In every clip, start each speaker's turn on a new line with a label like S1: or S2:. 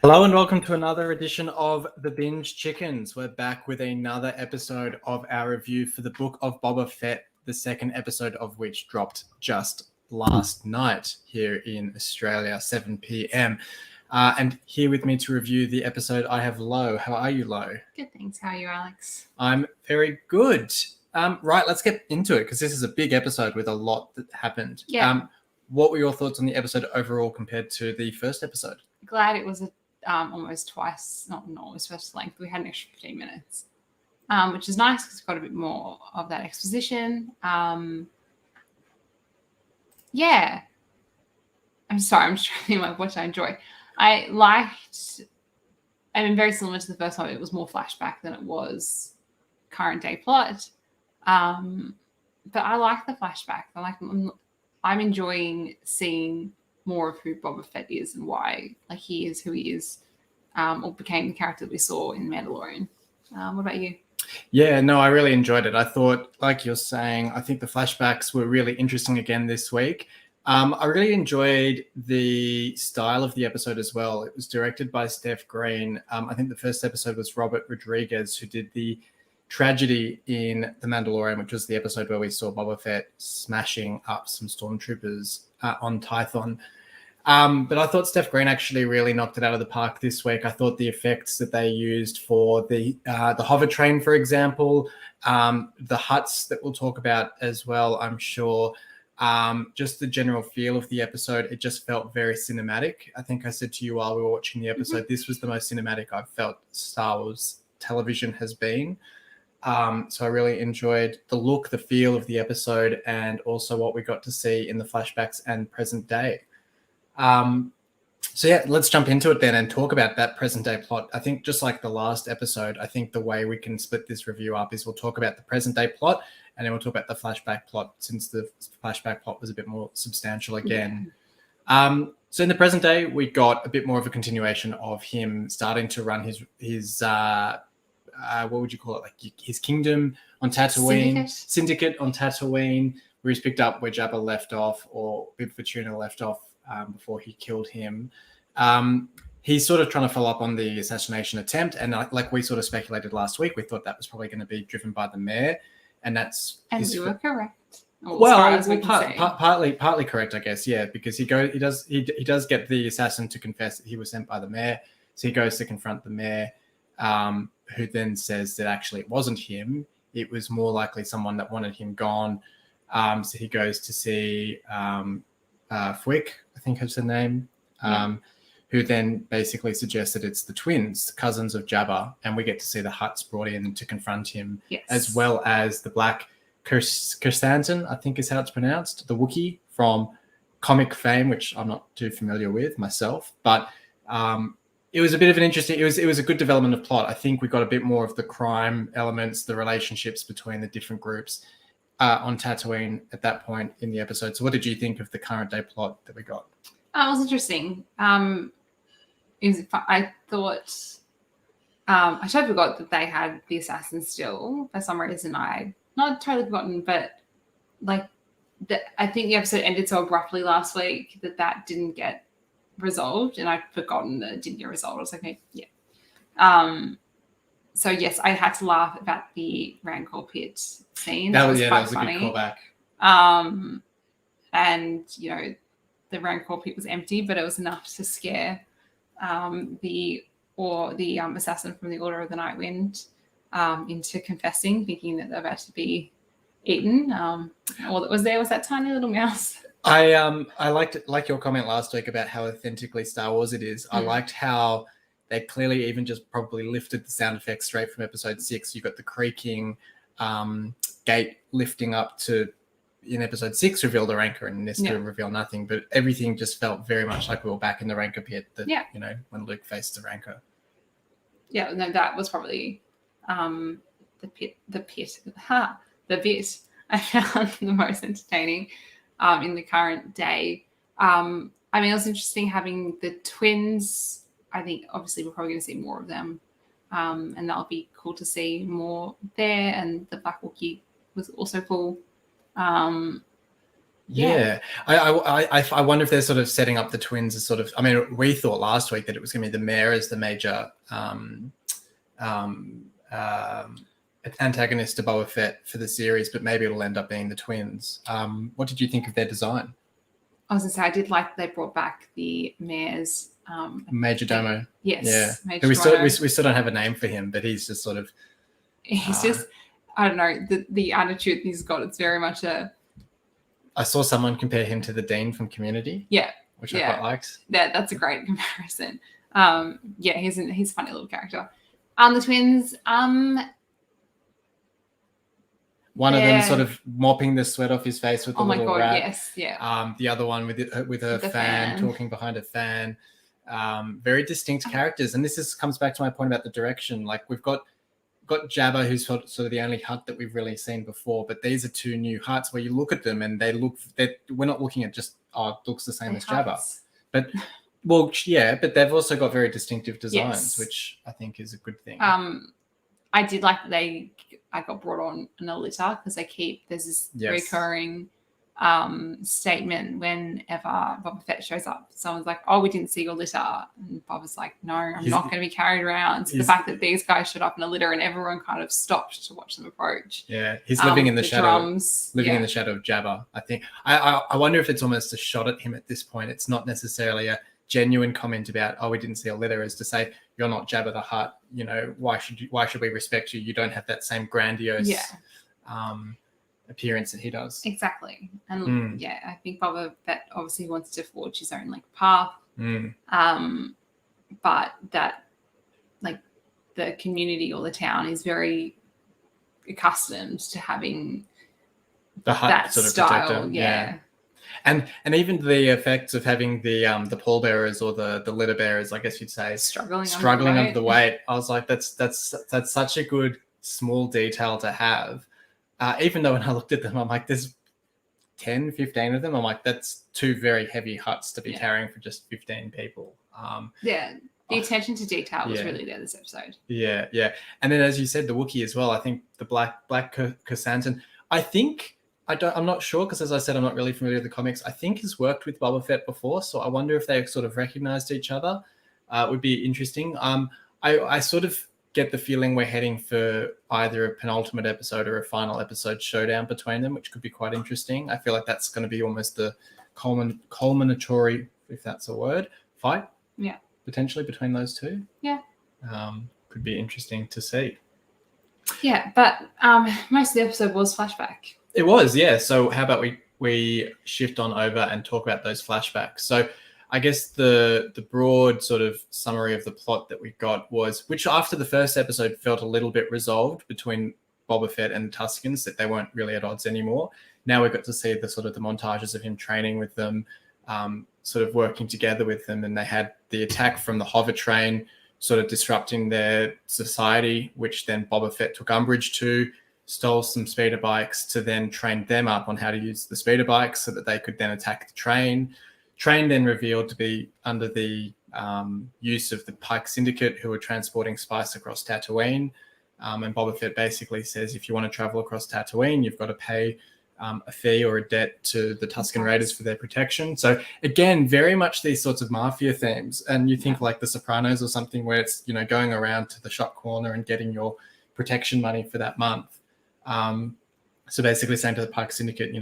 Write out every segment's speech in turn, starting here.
S1: Hello and welcome to another edition of the Binge Chickens. We're back with another episode of our review for the Book of Boba Fett, the second episode of which dropped just last night here in Australia, 7 p.m. And here with me to review the episode, I have Lo. How are you, Lo?
S2: Good, thanks. How are you, Alex?
S1: I'm very good. Right, let's get into it because this is a big episode with a lot that happened.
S2: Yeah.
S1: What were your thoughts on the episode overall compared to the first episode?
S2: Glad it was almost twice, not almost first length. We had an extra 15 minutes, which is nice because we've got a bit more of that exposition. Yeah. I'm sorry, I'm just trying to think like what I enjoy. I mean, very similar to the first one, it was more flashback than it was current day plot. But I like the flashback. I'm enjoying seeing more of who Boba Fett is and why he is who he is, or became the character that we saw in Mandalorian. What about you?
S1: Yeah, no, I really enjoyed it. I thought, like you're saying, I think the flashbacks were really interesting again this week. I really enjoyed the style of the episode as well. It was directed by Steph Green. I think the first episode was Robert Rodriguez, who did the tragedy in The Mandalorian, which was the episode where we saw Boba Fett smashing up some stormtroopers on Tython. But I thought Steph Green actually really knocked it out of the park this week. I thought the effects that they used for the hover train, for example, the huts that we'll talk about as well, I'm sure, just the general feel of the episode, it just felt very cinematic. I think I said to you while we were watching the episode, This was the most cinematic I've felt Star Wars television has been. So I really enjoyed the look, the feel of the episode, and also what we got to see in the flashbacks and present day. So yeah, let's jump into it then and talk about that present day plot. I think just like the last episode, I think the way we can split this review up is we'll talk about the present day plot and then we'll talk about the flashback plot, since the flashback plot was a bit more substantial again. Yeah. So in the present day, we got a bit more of a continuation of him starting to run his what would you call it? Like his kingdom on Tatooine, syndicate on Tatooine, where he's picked up where Jabba left off, or Bib Fortuna left off before he killed him. He's sort of trying to follow up on the assassination attempt, and like we sort of speculated last week, we thought that was probably going to be driven by the mayor, and
S2: we were correct.
S1: Partly correct, I guess. Yeah, because he does get the assassin to confess that he was sent by the mayor, so he goes to confront the mayor, who then says that actually it wasn't him. It was more likely someone that wanted him gone. So he goes to see Fwick, I think is the name, who then basically suggests that it's the twins, the cousins of Jabba, and we get to see the Hutts brought in to confront him, as well as the Black Kirsantan, I think is how it's pronounced, the Wookiee from comic fame, which I'm not too familiar with myself, but it was a bit of an interesting. It was a good development of plot. I think we got a bit more of the crime elements, the relationships between the different groups on Tatooine at that point in the episode. So, what did you think of the current day plot that we got?
S2: It was interesting. I thought I totally forgot that they had the assassin still for some reason. I not totally forgotten, but I think the episode ended so abruptly last week that didn't get resolved, and I'd forgotten that it didn't get resolved. I was like, okay, yeah. So yes, I had to laugh about the Rancor pit scene.
S1: That was funny. A good
S2: callback. And the Rancor pit was empty, but it was enough to scare the assassin from the Order of the Night Wind into confessing, thinking that they're about to be eaten. All that was there was that tiny little mouse.
S1: I liked it, like your comment last week about how authentically Star Wars it is. I liked how they clearly even just probably lifted the sound effects straight from episode 6. You got the creaking gate lifting up to, in episode 6, reveal the Rancor, and this to reveal nothing. But everything just felt very much like we were back in the Rancor pit. When Luke faced the Rancor.
S2: Yeah, no, that was probably the bit I found the most entertaining in the current day. I mean, it was interesting having the twins. I think obviously we're probably going to see more of them, and that'll be cool to see more there. And the Black Wookiee was also cool.
S1: Yeah. I wonder if they're sort of setting up the twins as sort of, I mean, we thought last week that it was going to be the mayor as the major antagonist to Boba Fett for the series, but maybe it'll end up being the twins. What did you think of their design?
S2: I was going to say, I did like they brought back the mayor's
S1: Major Domo.
S2: Yes.
S1: Yeah.
S2: Major
S1: We
S2: Domo.
S1: still don't have a name for him, but he's just sort of...
S2: He's just, I don't know, the attitude he's got, it's very much a...
S1: I saw someone compare him to the Dean from Community.
S2: Yeah.
S1: Which I quite liked.
S2: That's a great comparison. Yeah, he's a funny little character. The twins,
S1: one of them sort of mopping the sweat off his face with a little rat.
S2: Yes, yeah.
S1: The other one with her fan, talking behind a fan. Very distinct characters, and this comes back to my point about the direction. Like, we've got Jabba, who's sort of the only Hutt that we've really seen before, but these are two new Hutts where you look at them and we're not looking at just, it looks the same as Jabba, but but they've also got very distinctive designs, which I think is a good thing.
S2: I did like that I got brought on in a litter, because there's this recurring statement whenever Boba Fett shows up. Someone's like, "Oh, we didn't see your litter," and Boba's like, "No, I'm not going to be carried around." So the fact that these guys showed up in a litter and everyone kind of stopped to watch them approach.
S1: Yeah, he's living in the shadow. In the shadow of Jabba. I think. I wonder if it's almost a shot at him at this point. It's not necessarily a genuine comment about, "Oh, we didn't see a litter," as to say, "You're not Jabba the Hutt. You know, why should we respect you? You don't have that same grandiose appearance that he does."
S2: Exactly. And I think Boba Fett obviously wants to forge his own path. But that the community or the town is very accustomed to having
S1: the Hutt
S2: that
S1: sort of
S2: style.
S1: protector. Yeah. And even the effects of having the pallbearers or the litter bearers, I guess you'd say, struggling under the weight. I was like, that's such a good small detail to have. Even though when I looked at them, I'm like, there's 10, 15 of them. I'm like, that's two very heavy Hutts to be carrying for just 15 people.
S2: The attention to detail was really there this episode.
S1: Yeah. And then, as you said, the Wookiee as well. I think the black Chrysanthemum, I'm not sure, because as I said, I'm not really familiar with the comics. I think he's worked with Boba Fett before, so I wonder if they sort of recognized each other. It would be interesting. I sort of get the feeling we're heading for either a penultimate episode or a final episode showdown between them, which could be quite interesting. I feel like that's going to be almost the culminatory, if that's a word, fight.
S2: Yeah.
S1: Potentially between those two.
S2: Yeah.
S1: Could be interesting to see.
S2: Yeah, but most of the episode was flashback.
S1: It was, yeah. So how about we shift on over and talk about those flashbacks? So I guess the broad sort of summary of the plot that we got was, which after the first episode felt a little bit resolved between Boba Fett and the Tuskens, that they weren't really at odds anymore. Now we got to see the sort of the montages of him training with them, sort of working together with them, and they had the attack from the hover train sort of disrupting their society, which then Boba Fett took umbrage to, stole some speeder bikes to then train them up on how to use the speeder bikes so that they could then attack the train. Train then revealed to be under the use of the Pike Syndicate, who were transporting spice across Tatooine. And Boba Fett basically says, if you want to travel across Tatooine, you've got to pay a fee or a debt to the Tusken Raiders for their protection. So again, very much these sorts of mafia themes. And you think like The Sopranos or something, where it's, going around to the shop corner and getting your protection money for that month. So basically saying to the Pike Syndicate,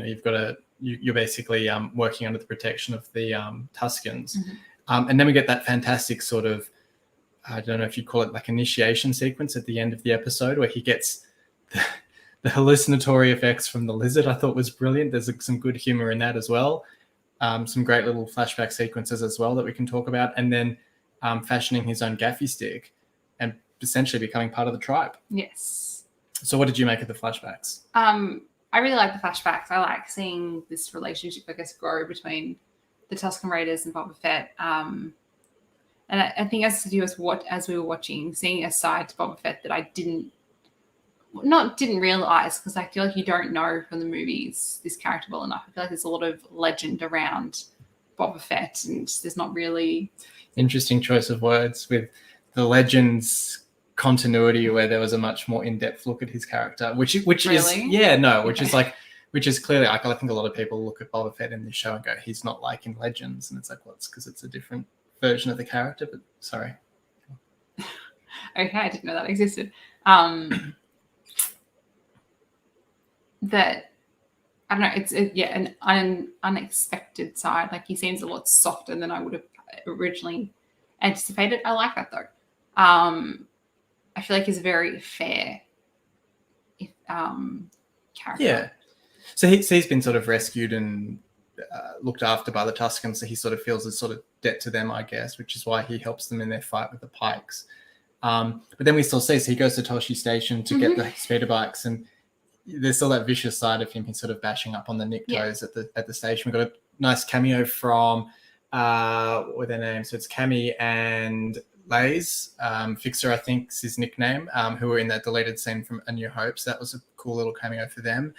S1: you're basically working under the protection of the Tuskens. And then we get that fantastic sort of, I don't know if you call it like initiation sequence at the end of the episode, where he gets the hallucinatory effects from the lizard. I thought was brilliant. There's some good humor in that as well. Some great little flashback sequences as well that we can talk about. And then fashioning his own gaffy stick and essentially becoming part of the tribe.
S2: Yes.
S1: So what did you make of the flashbacks?
S2: I really like the flashbacks. I like seeing this relationship, I guess, grow between the Tusken Raiders and Boba Fett. And I think it has to do with as we were watching, seeing a side to Boba Fett that I didn't realize, because I feel like you don't know from the movies this character well enough. I feel like there's a lot of legend around Boba Fett, and there's not really...
S1: Interesting choice of words with the legends continuity, where there was a much more in-depth look at his character, which
S2: really?
S1: is is like which is clearly like I think a lot of people look at Boba Fett in this show and go, he's not like in Legends, and it's like, well, it's because it's a different version of the character. But sorry.
S2: Okay, I didn't know that existed. That I don't know. It's an unexpected side. Like he seems a lot softer than I would have originally anticipated. I like that though. I feel like he's a very fair character.
S1: Yeah. So he's been sort of rescued and looked after by the Tuskens, so he sort of feels a sort of debt to them, I guess, which is why he helps them in their fight with the Pikes. But then we still see, so he goes to Toshi Station to get the speeder bikes, and there's still that vicious side of him. He's sort of bashing up on the Niktos at the station. We've got a nice cameo from what were their names? So it's Cammy and Lays. Fixer, I think, is his nickname, who were in that deleted scene from A New Hope. So that was a cool little cameo for them.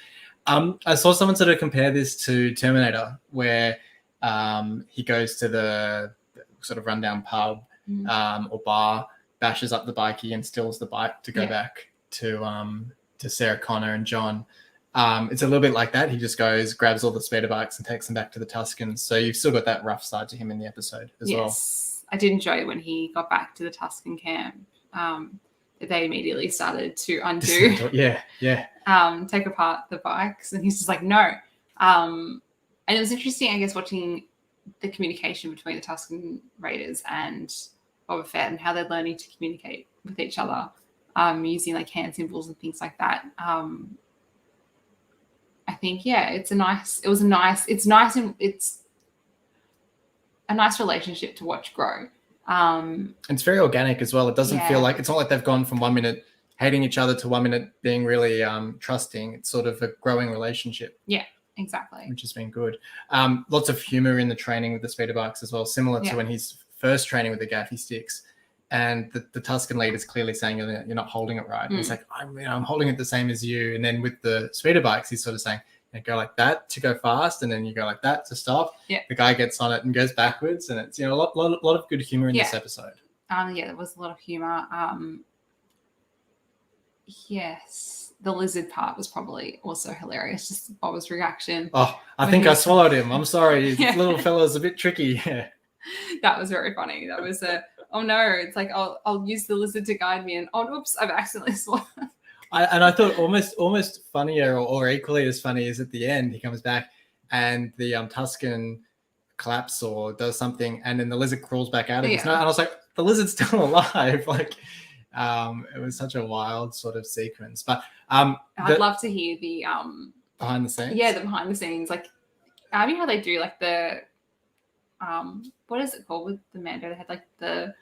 S1: I saw someone sort of compare this to Terminator, where he goes to the sort of rundown pub or bar, bashes up the bikie and steals the bike to go back to Sarah Connor and John. It's a little bit like that. He just goes, grabs all the speeder bikes and takes them back to the Tuskens. So you've still got that rough side to him in the episode as well.
S2: Yes, I did enjoy when he got back to the Tusken camp. They immediately started to undo. Take apart the bikes, and he's just like, no. And it was interesting, I guess, watching the communication between the Tusken Raiders and Boba Fett and how they're learning to communicate with each other, using like hand symbols and things like that. I think, it's a nice relationship to watch grow.
S1: It's very organic as well. It doesn't feel like, it's not like they've gone from 1 minute hating each other to 1 minute being really trusting. It's sort of a growing relationship.
S2: Yeah, exactly.
S1: Which has been good. Lots of humor in the training with the speeder bikes as well, similar to when he's first training with the gaffy sticks. And the Tusken leader's clearly saying, you're not holding it right. And he's like, I'm holding it the same as you. And then with the speeder bikes, he's sort of saying, go like that to go fast, and then you go like that to stop. Yeah. The guy gets on it and goes backwards, and it's a lot of good humor in this episode.
S2: There was a lot of humor. Yes, the lizard part was probably also hilarious. Just Bob's reaction.
S1: Oh, I think I swallowed him. I'm sorry, little fella's a bit tricky. Yeah.
S2: That was very funny. That was oh no! It's like I'll use the lizard to guide me, and oops, I've accidentally swallowed.
S1: I thought almost funnier or equally as funny is at the end. He comes back and the Tusken collapses or does something, and then the lizard crawls back out of his nose. And I was like, the lizard's still alive. Like, it was such a wild sort of sequence. But
S2: I'd love to hear the
S1: behind the scenes.
S2: Yeah, the behind the scenes. Like, I mean, how they do like the what is it called with the Mando? They had like the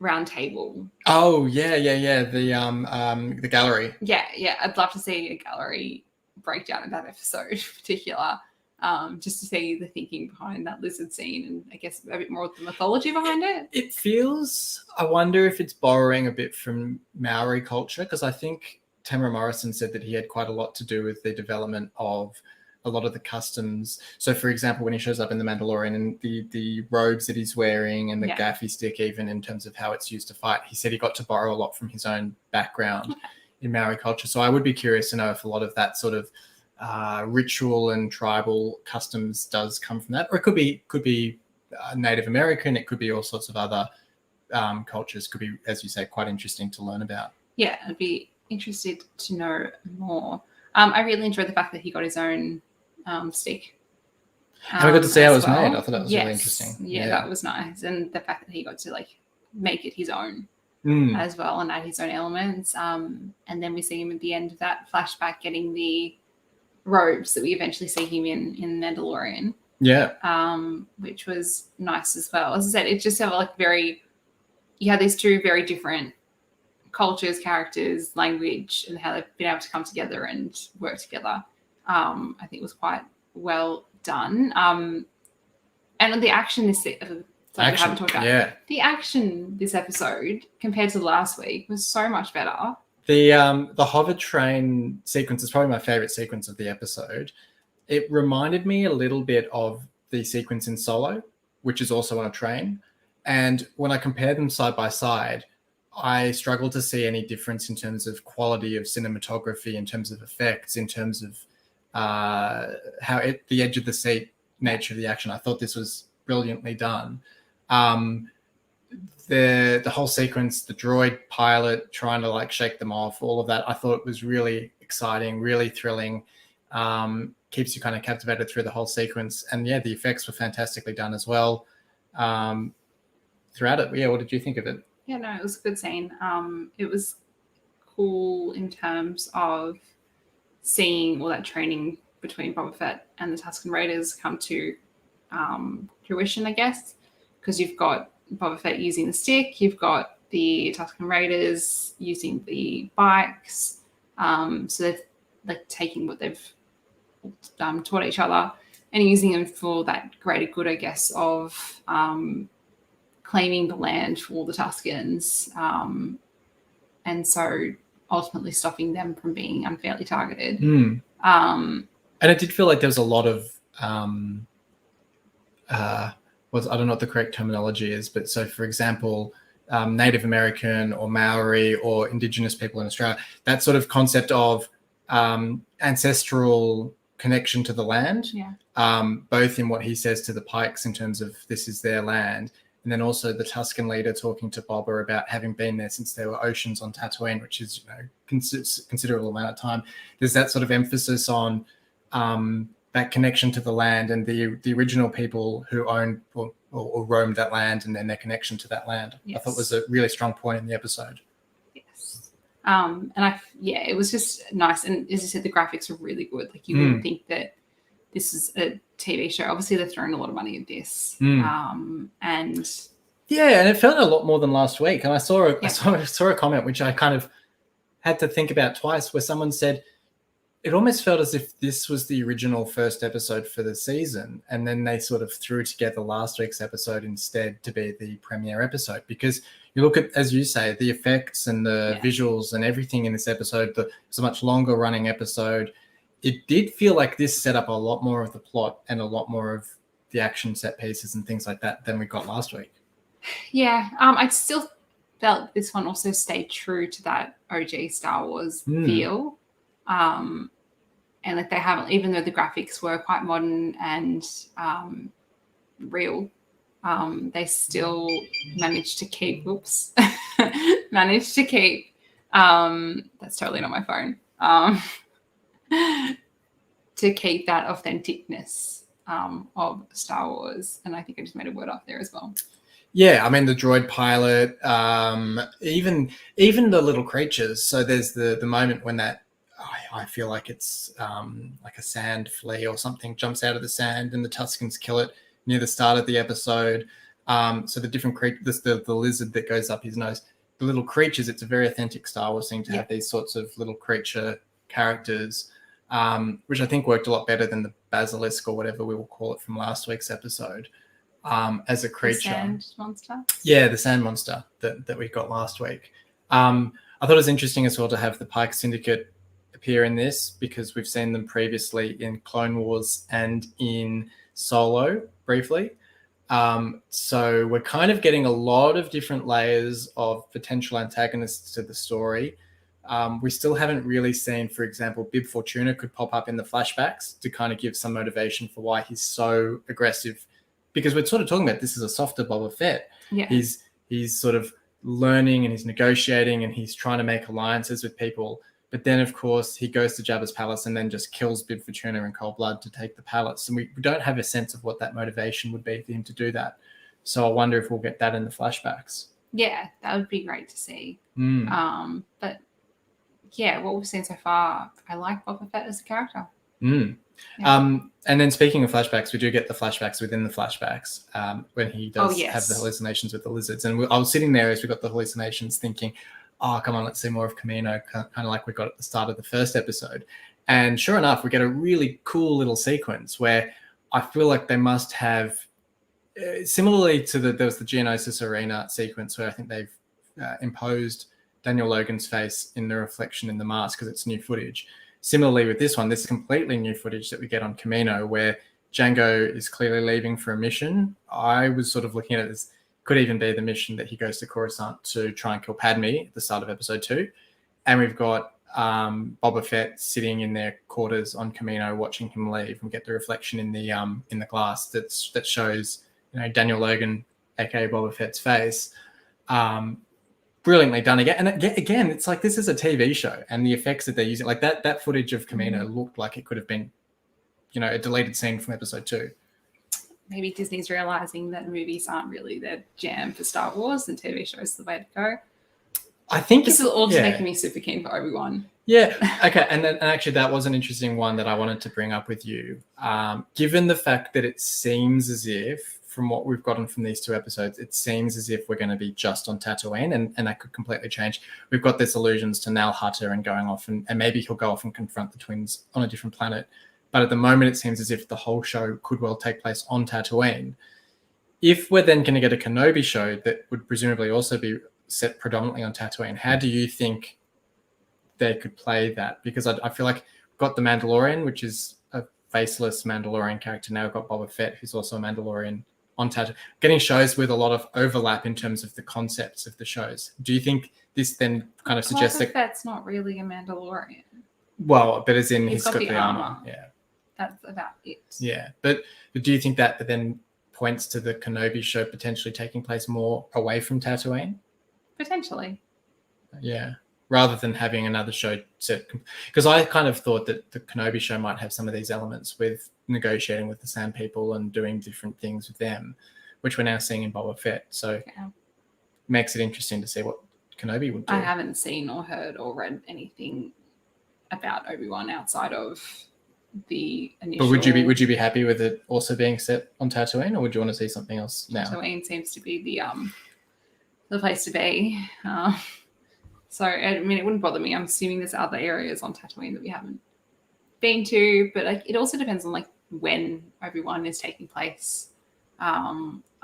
S2: round table.
S1: Oh yeah. The gallery.
S2: Yeah. I'd love to see a gallery breakdown of that episode in particular, just to see the thinking behind that lizard scene, and I guess a bit more of the mythology behind it.
S1: It feels. I wonder if it's borrowing a bit from Maori culture, because I think Tamara Morrison said that he had quite a lot to do with the development of a lot of the customs. So, for example, when he shows up in The Mandalorian and the robes that he's wearing and the gaffy stick, even in terms of how it's used to fight, he said he got to borrow a lot from his own background in Maori culture. So I would be curious to know if a lot of that sort of ritual and tribal customs does come from that, or it could be Native American. It could be all sorts of other cultures. Could be, as you say, quite interesting to learn about.
S2: Yeah, I'd be interested to know more. I really enjoyed the fact that he got his own stick.
S1: And we got to see how it was made. I thought that was really interesting.
S2: Yeah, that was nice. And the fact that he got to like make it his own as well and add his own elements. And then we see him at the end of that flashback getting the robes that we eventually see him in Mandalorian.
S1: Yeah.
S2: Which was nice as well. As I said, it just felt like you had these two very different cultures, characters, language, and how they've been able to come together and work together. I think it was quite well done. And the action the action this episode compared to last week was so much better.
S1: The hover train sequence is probably my favorite sequence of the episode. It reminded me a little bit of the sequence in Solo, which is also on a train. And when I compare them side by side, I struggle to see any difference in terms of quality of cinematography, in terms of effects, in terms of the edge of the seat nature of the action. I thought this was brilliantly done. The whole sequence, the droid pilot trying to like shake them off, all of that, I thought was really exciting, really thrilling. Keeps you kind of captivated through the whole sequence. And yeah, the effects were fantastically done as well throughout it. Yeah, what did you think of it?
S2: Yeah, no, it was a good scene. It was cool in terms of seeing all that training between Boba Fett and the Tusken Raiders come to fruition, I guess, because you've got Boba Fett using the stick, you've got the Tusken Raiders using the bikes, so they're like taking what they've taught each other and using them for that greater good, I guess, of claiming the land for the Tuskens, and so ultimately stopping them from being unfairly targeted.
S1: And it did feel like there was a lot of I don't know what the correct terminology is, but so for example, Native American or Maori or Indigenous people in Australia, that sort of concept of ancestral connection to the land, both in what he says to the Pikes in terms of this is their land, and then also the Tusken leader talking to Boba about having been there since there were oceans on Tatooine, which is considerable amount of time. There's that sort of emphasis on that connection to the land and the original people who owned or roamed that land, and then their connection to that land. Yes. I thought was a really strong point in the episode.
S2: Yes. And it was just nice. And as you said, the graphics were really good. Like you wouldn't think that this is a TV show. Obviously, they're throwing a lot of money at this. And
S1: it felt a lot more than last week. And I saw a comment which I kind of had to think about twice, where someone said it almost felt as if this was the original first episode for the season, and then they sort of threw together last week's episode instead to be the premiere episode. Because you look at, as you say, the effects and the visuals and everything in this episode, it's a much longer running episode. It did feel like this set up a lot more of the plot and a lot more of the action set pieces and things like that than we got last week.
S2: Yeah, I still felt this one also stayed true to that OG Star Wars feel. And like they haven't, even though the graphics were quite modern and real, they still managed to keep, that's totally not my phone, to keep that authenticness of Star Wars. And I think I just made a word up there as well.
S1: Yeah, I mean, the droid pilot, even the little creatures. So there's the moment when that, I feel like it's like a sand flea or something jumps out of the sand and the Tuskens kill it near the start of the episode. So the different creatures, the lizard that goes up his nose, the little creatures, it's a very authentic Star Wars thing to have these sorts of little creature characters, which I think worked a lot better than the basilisk or whatever we will call it from last week's episode. As a creature.
S2: The sand monster?
S1: Yeah, the sand monster that we got last week. I thought it was interesting as well to have the Pike Syndicate appear in this, because we've seen them previously in Clone Wars and in Solo briefly. So we're kind of getting a lot of different layers of potential antagonists to the story. We still haven't really seen, for example, Bib Fortuna could pop up in the flashbacks to kind of give some motivation for why he's so aggressive, because we're sort of talking about this as a softer Boba Fett.
S2: Yeah.
S1: He's sort of learning and he's negotiating and he's trying to make alliances with people. But then, of course, he goes to Jabba's palace and then just kills Bib Fortuna in cold blood to take the palace. And we don't have a sense of what that motivation would be for him to do that. So I wonder if we'll get that in the flashbacks.
S2: Yeah, that would be great to see. But yeah, what we've seen so far, I like Boba Fett as a character.
S1: Yeah. And then speaking of flashbacks, we do get the flashbacks within the flashbacks when he does have the hallucinations with the lizards. And I was sitting there as we got the hallucinations thinking, oh, come on, let's see more of Kamino, kind of like we got at the start of the first episode. And sure enough, we get a really cool little sequence where I feel like they must have, similarly to there was the Geonosis Arena sequence where I think they've imposed Daniel Logan's face in the reflection in the mask because it's new footage. Similarly with this one, this is completely new footage that we get on Kamino where Django is clearly leaving for a mission. I was sort of looking at it as could even be the mission that he goes to Coruscant to try and kill Padme at the start of episode 2. And we've got Boba Fett sitting in their quarters on Kamino, watching him leave, and get the reflection in the glass that shows Daniel Logan, aka Boba Fett's face. Brilliantly done again. And again, it's like this is a TV show, and the effects that they're using, like that footage of Kamino looked like it could have been, a deleted scene from episode 2.
S2: Maybe Disney's realizing that movies aren't really their jam for Star Wars, and TV shows the way to go.
S1: I think
S2: this is also making me super keen for Obi-Wan.
S1: Yeah. Okay. And actually, that was an interesting one that I wanted to bring up with you. Given the fact that it seems as if, from what we've gotten from these 2 episodes, it seems as if we're going to be just on Tatooine, and that could completely change. We've got this allusions to Nal Hutta and going off, and maybe he'll go off and confront the twins on a different planet. But at the moment, it seems as if the whole show could well take place on Tatooine. If we're then going to get a Kenobi show that would presumably also be set predominantly on Tatooine, how do you think they could play that? Because I feel like we've got the Mandalorian, which is a faceless Mandalorian character. Now we've got Boba Fett, who's also a Mandalorian on Tatooine. Getting shows with a lot of overlap in terms of the concepts of the shows. Do you think this then kind of suggests
S2: that Fett's not really a Mandalorian?
S1: Well, but as in
S2: he's got the armor.
S1: Yeah.
S2: That's about it.
S1: Yeah. But do you think that then points to the Kenobi show potentially taking place more away from Tatooine?
S2: Potentially.
S1: Yeah. Rather than having another show set. Because I kind of thought that the Kenobi show might have some of these elements with negotiating with the Sand People and doing different things with them, which we're now seeing in Boba Fett. So makes it interesting to see what Kenobi would do.
S2: I haven't seen or heard or read anything about Obi-Wan outside of the initial...
S1: But would you be happy with it also being set on Tatooine, or would you want to see something else now?
S2: Tatooine seems to be the place to be. So, I mean, it wouldn't bother me. I'm assuming there's other areas on Tatooine that we haven't been to, but it also depends on when Obi-Wan is taking place. I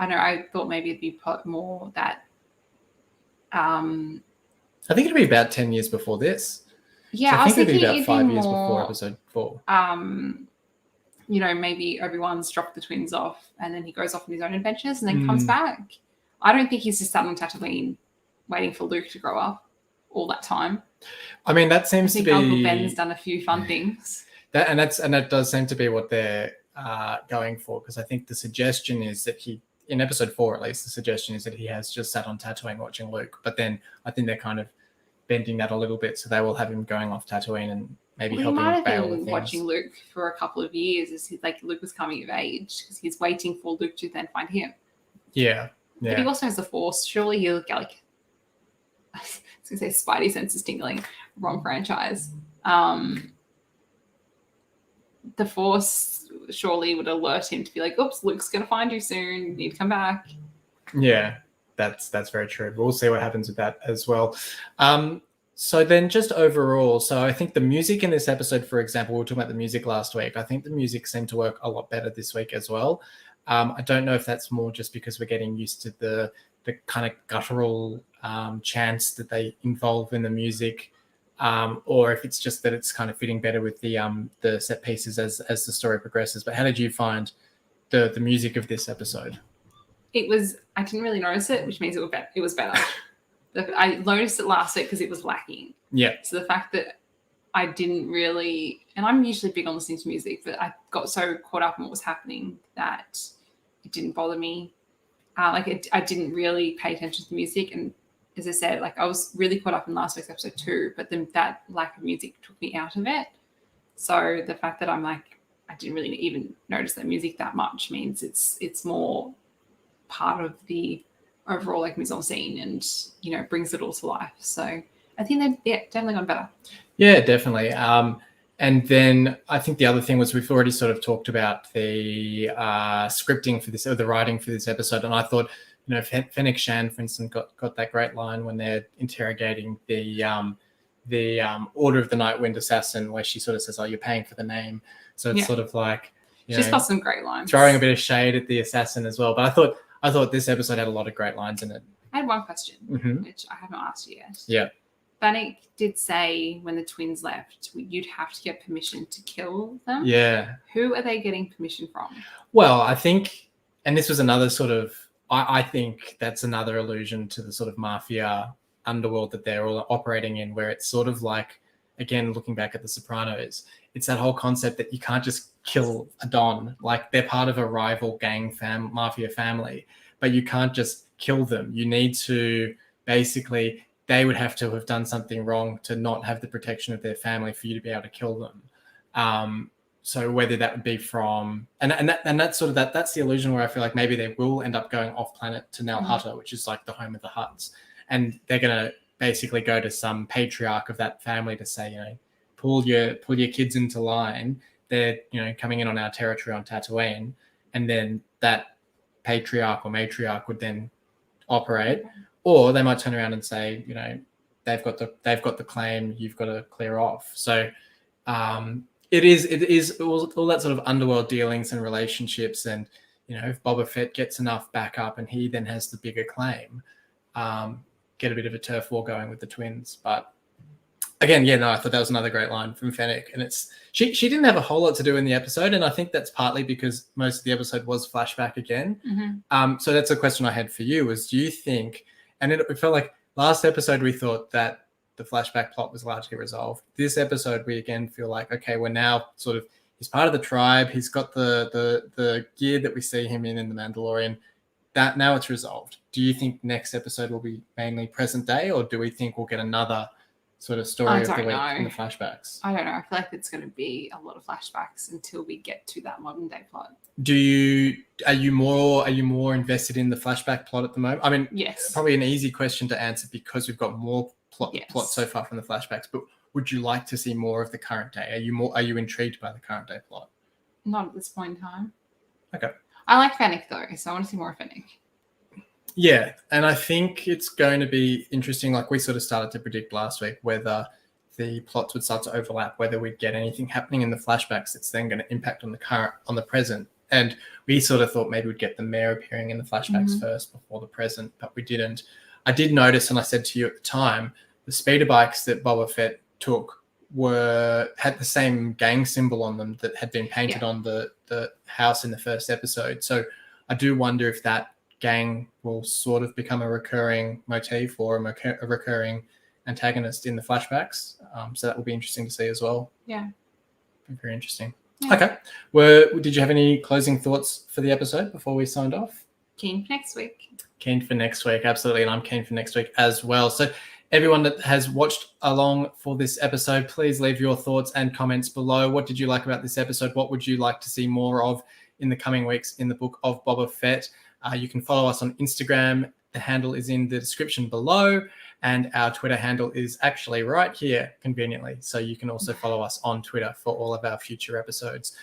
S2: know I thought maybe it'd be put more that.
S1: I think it'd be about 10 years before this.
S2: Yeah,
S1: so I think it'd be about 5 years
S2: more,
S1: before episode 4.
S2: Maybe Obi-Wan's dropped the twins off, and then he goes off on his own adventures, and then comes back. I don't think he's just sat on Tatooine waiting for Luke to grow up all that time.
S1: I mean, that seems to be...
S2: Uncle Ben's done a few fun things.
S1: That does seem to be what they're going for, because I think the suggestion is that in episode 4 at least, the suggestion is that he has just sat on Tatooine watching Luke. But then I think they're kind of bending that a little bit, so they will have him going off Tatooine and maybe helping him bail with things.
S2: Watching Luke for a couple of years as Luke was coming of age, because he's waiting for Luke to then find him.
S1: Yeah.
S2: But he also has the Force. Surely he'll get I was going to say Spidey senses tingling. Wrong franchise. The Force surely would alert him to be like, oops, Luke's going to find you soon. You need to come back.
S1: Yeah, that's very true. We'll see what happens with that as well. So then just overall, so I think the music in this episode, for example, we were talking about the music last week. I think the music seemed to work a lot better this week as well. I don't know if that's more just because we're getting used to the kind of guttural chants that they involve in the music, or if it's just that it's kind of fitting better with the set pieces as the story progresses. But how did you find the music of this episode?
S2: I didn't really notice it, which means it was better. I noticed it last week because it was lacking.
S1: Yeah.
S2: So the fact that I didn't really, and I'm usually big on listening to music, but I got so caught up in what was happening that it didn't bother me. I didn't really pay attention to the music. And as I said, I was really caught up in last week's episode too, but then that lack of music took me out of it. So the fact that I didn't really even notice that music that much means it's more part of the overall mise en scene and, brings it all to life. So I think they've definitely gone better. Yeah,
S1: definitely. And then I think the other thing was we've already sort of talked about the scripting for this, or the writing for this episode. And I thought, Fennec Shan, for instance, got that great line when they're interrogating the Order of the Nightwind Assassin, where she sort of says, "Oh, you're paying for the name." So it's sort of like,
S2: she's got some great lines,
S1: throwing a bit of shade at the assassin as well. But I thought this episode had a lot of great lines in it.
S2: I had one question, which I haven't asked you yet.
S1: Yeah.
S2: Fennec did say when the twins left, you'd have to get permission to kill them.
S1: Yeah.
S2: Who are they getting permission from?
S1: Well, I think, and this was another sort of, I think that's another allusion to the sort of mafia underworld that they're all operating in, where it's sort of like again, looking back at The Sopranos, it's that whole concept that you can't just kill a Don. Like, they're part of a rival gang mafia family, but you can't just kill them. You need to basically, they would have to have done something wrong to not have the protection of their family for you to be able to kill them. So whether that would be from, and that's sort of that's the illusion where I feel like maybe they will end up going off planet to Nal Hutta, which is like the home of the Hutts, and they're gonna basically go to some patriarch of that family to say, you know, pull your kids into line. They're, you know, coming in on our territory on Tatooine, and then that patriarch or matriarch would then operate, or they might turn around and say, you know, they've got the claim, you've got to clear off. So it is all that sort of underworld dealings and relationships, and you know, if Boba Fett gets enough backup and he then has the bigger claim, get a bit of a turf war going with the twins. But again, yeah, no, I thought that was another great line from Fennec, and it's she didn't have a whole lot to do in the episode, and I think that's partly because most of the episode was flashback again. So that's a question I had for you: was do you think? And it felt like last episode we thought that the flashback plot was largely resolved. This episode we again feel like, okay, we're now sort of, he's part of the tribe. He's got the gear that we see him in The Mandalorian. That now it's resolved. Do you think next episode will be mainly present day, or do we think we'll get another sort of story of the week in the flashbacks?
S2: I don't know. I feel like it's going to be a lot of flashbacks until we get to that modern day plot.
S1: Are you more invested in the flashback plot at the moment? I mean,
S2: yes,
S1: probably an easy question to answer because we've got more plot so far from the flashbacks, but would you like to see more of the current day? Are you intrigued by the current day plot?
S2: Not at this point in time.
S1: Okay.
S2: I like Fennec though, so I want to see more of Fennec.
S1: Yeah, and I think it's going to be interesting, like we sort of started to predict last week, whether the plots would start to overlap, whether we'd get anything happening in the flashbacks that's then going to impact on the present. And we sort of thought maybe we'd get the mayor appearing in the flashbacks first before the present, but we didn't. I did notice, and I said to you at the time, the speeder bikes that Boba Fett took had the same gang symbol on them that had been painted on the house in the first episode. So I do wonder if that gang will sort of become a recurring motif or a recurring antagonist in the flashbacks. So that will be interesting to see as well.
S2: Yeah.
S1: Very interesting.
S2: Yeah.
S1: Okay. Did you have any closing thoughts for the episode before we signed off?
S2: Keen for next week.
S1: Keen for next week, absolutely. And I'm keen for next week as well. So everyone that has watched along for this episode, please leave your thoughts and comments below. What did you like about this episode? What would you like to see more of in the coming weeks in the Book of Boba Fett? You can follow us on Instagram. The handle is in the description below, and our Twitter handle is actually right here, conveniently. So you can also follow us on Twitter for all of our future episodes.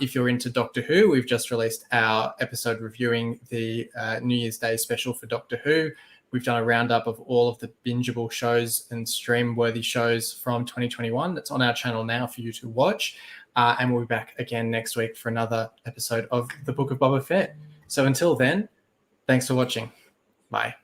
S1: If you're into Doctor Who, we've just released our episode reviewing the New Year's Day special for Doctor Who. We've done a roundup of all of the bingeable shows and stream-worthy shows from 2021. That's on our channel now for you to watch. And we'll be back again next week for another episode of the Book of Boba Fett. So until then, thanks for watching. Bye.